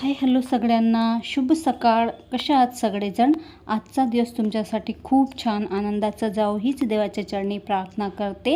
Hi hello सगळ्यांना, शुभ सकाळ. कशा आहात सगळेजण? आजचा दिवस तुमच्यासाठी खूप छान आनंदाचा जाओ हीच देवाच्या चरणी प्रार्थना करते.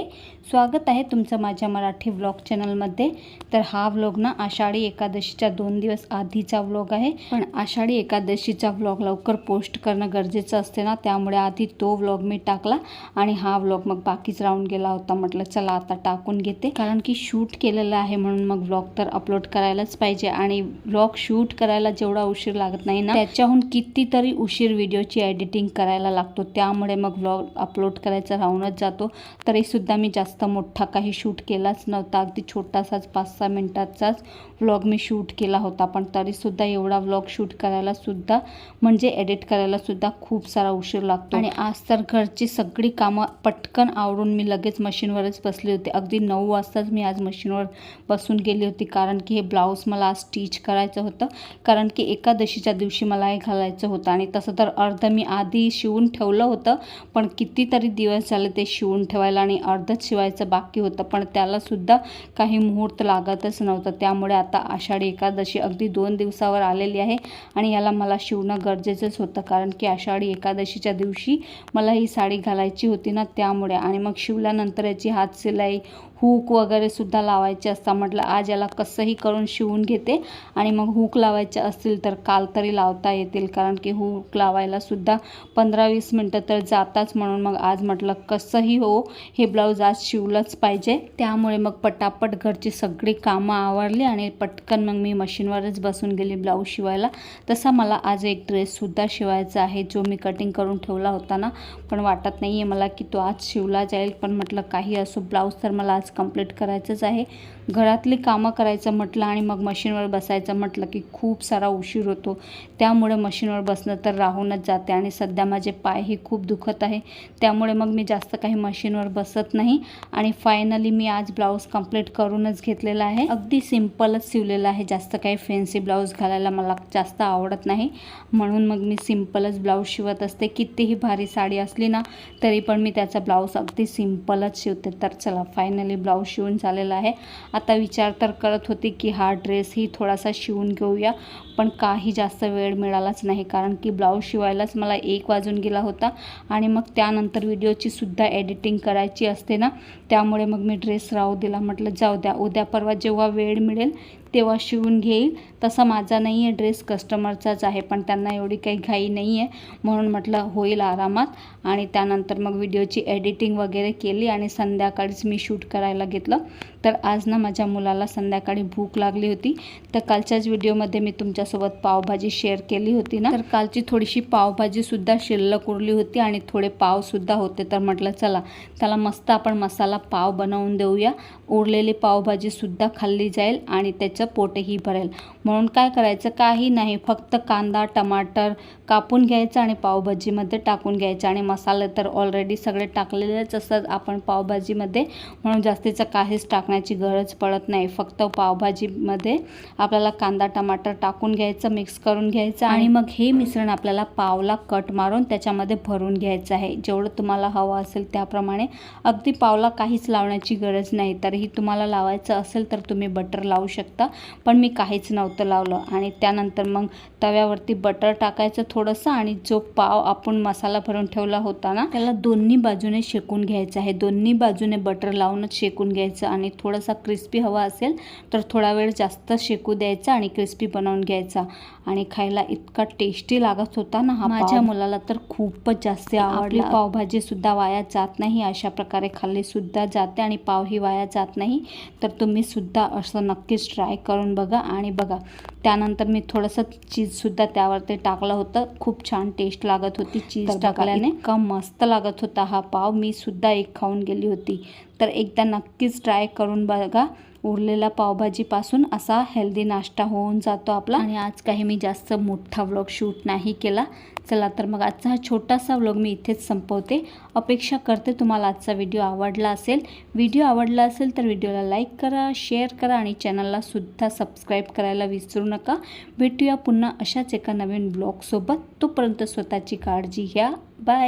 स्वागत आहे तुमचं माझ्या मराठी व्लॉग चॅनलमध्ये. तर हा व्लॉग ना आषाढी एकादशीच्या 2 दिवस आधीचा व्लॉग आहे. पण आषाढी एकादशीचा व्लॉग लवकर पोस्ट करणं गरजेचं असते ना, त्यामुळे आधी तो व्लॉग मी टाकला आणि हा व्लॉग मग बाकीच राहून गेला होता. म्हटलं चला आता टाकून घेते, कारण की शूट केलेलं आहे म्हणून मग व्लॉग तर अपलोड करायलाच पाहिजे. आणि व्लॉग शूट करायला जेवढा उशीर लागत नाही ना, त्याच्याहून कितीतरी उशीर व्हिडिओची एडिटिंग करायला लागतो. त्यामुळे मग व्लॉग अपलोड करायचा राहूनच जातो. तरीसुद्धा मी जास्त मोठा काही शूट केलाच नव्हता. अगदी छोटासाच 5-6 मिनिटाचाच व्लॉग मी शूट केला होता. पण तरीसुद्धा एवढा व्लॉग शूट करायला सुद्धा म्हणजे एडिट करायला सुद्धा खूप सारा उशीर लागतो. आणि आज तर घरची सगळी कामं पटकन आवरून मी लगेच मशीनवरच बसली होते. अगदी 9 वाजताच मी आज मशीनवर बसून गेली होती, कारण की हे ब्लाऊज मला आज स्टिच करायचं होतं. कारण की एकादशीच्या दिवशी मला हे घालायचं होतं. आणि तसं तर अर्ध मी आधी शिवून ठेवलं होतं, पण कितीतरी दिवस झाले ते शिवून ठेवायला आणि अर्धच शिवायचं बाकी होतं. पण त्यालासुद्धा काही मुहूर्त लागतच नव्हतं. त्यामुळे आता आषाढी एकादशी अगदी 2 दिवसावर आलेली आहे आणि याला मला शिवणं गरजेचंच होतं. कारण की आषाढी एकादशीच्या दिवशी मला ही साडी घालायची होती ना, त्यामुळे. आणि मग शिवल्यानंतर याची हात शिलाई, हुक वगैरे सुद्धा लावायचे असतात. म्हटलं आज याला कसंही करून शिवून घेते आणि मग हुक लावायचे असतील तर काल तरी लावता येतील, कारण की हुक लावायला सुद्धा 15-20 मिनटं तर जाताच. म्हणून मग आज म्हटलं कसंही हो हे ब्लाऊज आज शिवलंच पाहिजे. त्यामुळे मग पटापट घरची सगळी कामं आवरली आणि पटकन मग मी मशीनवरच बसून गेली ब्लाऊज शिवायला. तसा मला आज एक ड्रेससुद्धा शिवायचा आहे, जो मी कटिंग करून ठेवला होता ना, पण वाटत नाही आहे मला की तो आज शिवला जाईल. पण म्हटलं काही असो, ब्लाऊज तर मला आज कंप्लीट करायचंच आहे. घरातली कामं करायचं म्हटलं आणि मग मशीनवर बसायचं म्हटलं की खूप सारा उशीर होतो. त्यामुळे मशीनवर बसणं तर राहूनच जाते. आणि सध्या माझे पायही खूप दुखत आहे, त्यामुळे मग मी जास्त काही मशीनवर बसत नाही. आणि फायनली मी आज ब्लाऊज कंप्लीट करूनच घेतलेला आहे. अगदी सिम्पलच शिवलेला आहे. जास्त काही फॅन्सी ब्लाऊज घालायला मला जास्त आवडत नाही, म्हणून मग मी सिम्पलच ब्लाऊज शिवत असते. कितीही भारी साडी असली ना, तरी पण मी त्याचा ब्लाऊज अगदी सिम्पलच शिवते. तर चला, फायनली ब्लाऊज शिवून झालेला आहे. आता विचार तर करत होती की हा ड्रेसही थोडासा शिवून घेऊया, पण काही जास्त वेळ मिळालाच नाही, कारण की ब्लाऊज शिवायलाच मला 1 वाजून गेला होता. आणि मग त्यानंतर व्हिडिओची सुद्धा एडिटिंग करायची असते ना, त्यामुळे मग मी ड्रेस राहू दिला. म्हटलं जाऊ द्या, उद्या परवा जेव्हा वेळ मिळेल तेव्हा शिवून घेईल. तसा माझा नाही आहे ड्रेस, कस्टमरचाच आहे, पण त्यांना एवढी काही घाई नाही आहे, म्हणून म्हटलं होईल आरामात. आणि त्यानंतर मग व्हिडिओची एडिटिंग वगैरे केली आणि संध्याकाळीच मी शूट करायला घेतलं. तर आज ना माझ्या मुलाला संध्याकाळी भूक लागली होती. तर कालच्याच व्हिडिओमध्ये मी तुमच्यासोबत पावभाजी शेअर केली होती ना, तर कालची थोडीशी पावभाजीसुद्धा शिल्लक उरली होती आणि थोडे पावसुद्धा होते. तर म्हटलं चला त्याला मस्त आपण मसाला पाव बनवून देऊया. उरलेली पावभाजीसुद्धा खाल्ली जाईल आणि त्याचं पोटही भरेल. म्हणून काय करायचं, काही नाही, फक्त कांदा टमाटर कापून घ्यायचं आणि पावभाजीमध्ये टाकून घ्यायचं. आणि मसाले तर ऑलरेडी सगळे टाकलेलेच असतात आपण पावभाजीमध्ये, म्हणून जास्तीचं काहीच टाकण्याची गरज पडत नाही. फक्त पावभाजीमध्ये आपल्याला कांदा टमाटर टाकून घ्यायचं, मिक्स करून घ्यायचं आणि मग हे मिश्रण आपल्याला पावला कट मारून त्याच्यामध्ये भरून घ्यायचं आहे. जेवढं तुम्हाला हवं असेल त्याप्रमाणे. अगदी पावला काहीच लावण्याची गरज नाही. तरीही तुम्हाला लावायचं असेल तर तुम्ही बटर लावू शकता, पण मी काहीच नव्हतं लावलं. आणि त्यानंतर मग तव्यावरती बटर टाकायचं थोडंसं आणि जो पाव आपण मसाला भरून ठेवला होता ना, त्याला दोन्ही बाजूने शेकून घ्यायचं आहे. दोन्ही बाजूने बटर लावूनच शेकून घ्यायचं. आणि थोडासा क्रिस्पी हवा असेल तर थोडा वेळ जास्त शेकू द्यायचा आणि क्रिस्पी बनवून घ्यायचा. आणि खायला इतका टेस्टी लागत होता ना हा. माझ्या मुलाला तर खूपच जास्त आवडली. पावभाजीसुद्धा वाया जात नाही, अशा प्रकारे खाल्लीसुद्धा जाते आणि पावही वाया जात नाही. तर तुम्हीसुद्धा असं नक्कीच ट्राय करून बघा. आणि बघा, त्यानंतर मी थोडंसं चीजसुद्धा त्यावरती टाकलं होतं. खूप छान टेस्ट लागत होती चीज टाकल्याने. इतका मस्त लागत होता हा पाव. मी सुद्धा एक खाऊन गेली होती. तर एकदा नक्कीच ट्राय करून बघा. उरलेल्या पावभाजीपासून असा हेल्दी नाश्ता होऊन जातो आपला. आणि आज काही मी जास्त मोठा व्लॉग शूट नाही केला. चला तर मग आजचा हा छोटासा व्लॉग मी इथेच संपवते. अपेक्षा करते तुम्हाला आजचा व्हिडिओ आवडला असेल. व्हिडिओ आवडला असेल तर व्हिडिओला लाईक करा, शेअर करा आणि चॅनलला सुद्धा सबस्क्राईब करायला विसरू नका. भेटूया पुन्हा अशाच एका नवीन ब्लॉगसोबत. तोपर्यंत स्वतःची काळजी घ्या. बाय.